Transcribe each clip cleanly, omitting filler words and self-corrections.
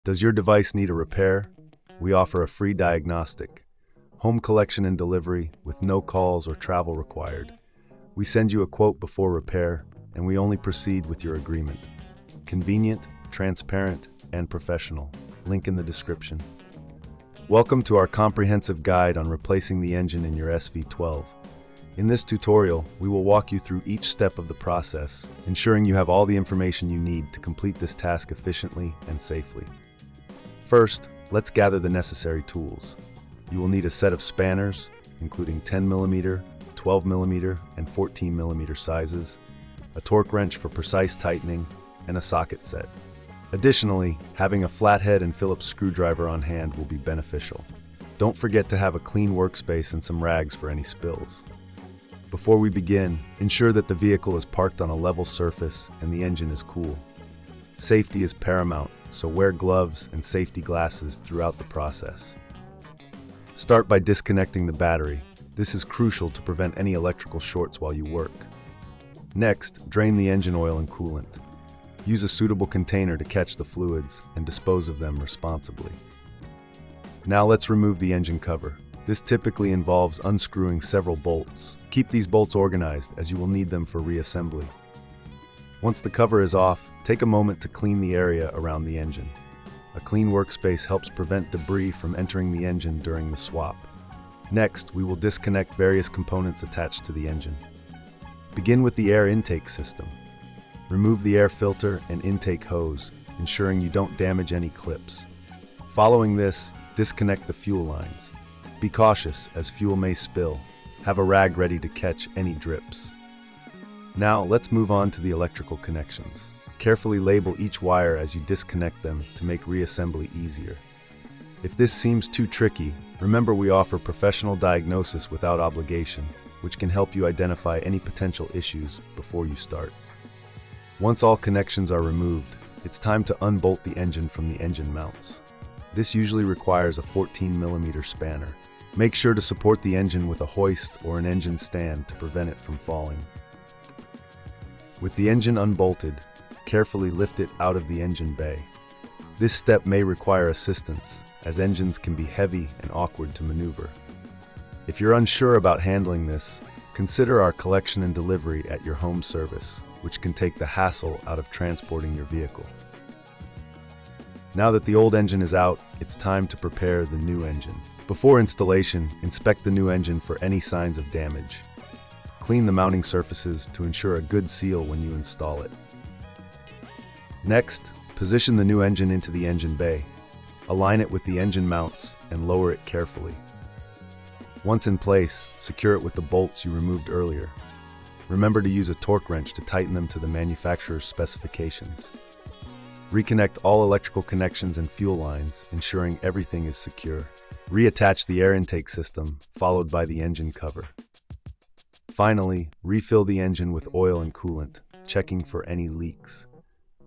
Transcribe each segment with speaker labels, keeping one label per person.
Speaker 1: Does your device need a repair? We offer a free diagnostic, home collection and delivery with no calls or travel required. We send you a quote before repair, and we only proceed with your agreement. Convenient, transparent, and professional. Link in the description. Welcome to our comprehensive guide on replacing the engine in your SV12. In this tutorial, we will walk you through each step of the process, ensuring you have all the information you need to complete this task efficiently and safely. First, let's gather the necessary tools. You will need a set of spanners, including 10mm, 12mm, and 14mm sizes, a torque wrench for precise tightening, and a socket set. Additionally, having a flathead and Phillips screwdriver on hand will be beneficial. Don't forget to have a clean workspace and some rags for any spills. Before we begin, ensure that the vehicle is parked on a level surface and the engine is cool. Safety is paramount, so wear gloves and safety glasses throughout the process. Start by disconnecting the battery. This is crucial to prevent any electrical shorts while you work. Next, drain the engine oil and coolant. Use a suitable container to catch the fluids and dispose of them responsibly. Now let's remove the engine cover. This typically involves unscrewing several bolts. Keep these bolts organized, as you will need them for reassembly. Once the cover is off, take a moment to clean the area around the engine. A clean workspace helps prevent debris from entering the engine during the swap. Next, we will disconnect various components attached to the engine. Begin with the air intake system. Remove the air filter and intake hose, ensuring you don't damage any clips. Following this, disconnect the fuel lines. Be cautious, as fuel may spill. Have a rag ready to catch any drips. Now, let's move on to the electrical connections. Carefully label each wire as you disconnect them to make reassembly easier. If this seems too tricky, remember we offer professional diagnosis without obligation, which can help you identify any potential issues before you start. Once all connections are removed, it's time to unbolt the engine from the engine mounts. This usually requires a 14mm spanner. Make sure to support the engine with a hoist or an engine stand to prevent it from falling. With the engine unbolted, carefully lift it out of the engine bay. This step may require assistance, as engines can be heavy and awkward to maneuver. If you're unsure about handling this, consider our collection and delivery at your home service, which can take the hassle out of transporting your vehicle. Now that the old engine is out, it's time to prepare the new engine. Before installation, inspect the new engine for any signs of damage. Clean the mounting surfaces to ensure a good seal when you install it. Next, position the new engine into the engine bay. Align it with the engine mounts and lower it carefully. Once in place, secure it with the bolts you removed earlier. Remember to use a torque wrench to tighten them to the manufacturer's specifications. Reconnect all electrical connections and fuel lines, ensuring everything is secure. Reattach the air intake system, followed by the engine cover. Finally, refill the engine with oil and coolant, checking for any leaks.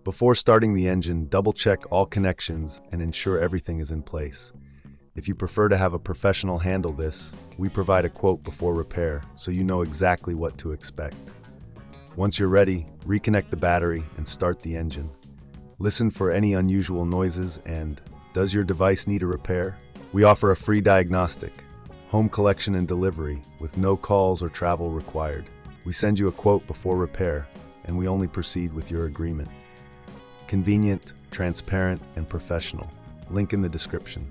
Speaker 1: Before starting the engine, double-check all connections and ensure everything is in place. If you prefer to have a professional handle this, we provide a quote before repair, so you know exactly what to expect. Once you're ready, reconnect the battery and start the engine. Listen for any unusual noises and, does your device need a repair? We offer a free diagnostic, home collection and delivery with no calls or travel required. We send you a quote before repair, and we only proceed with your agreement. Convenient, transparent, and professional. Link in the description.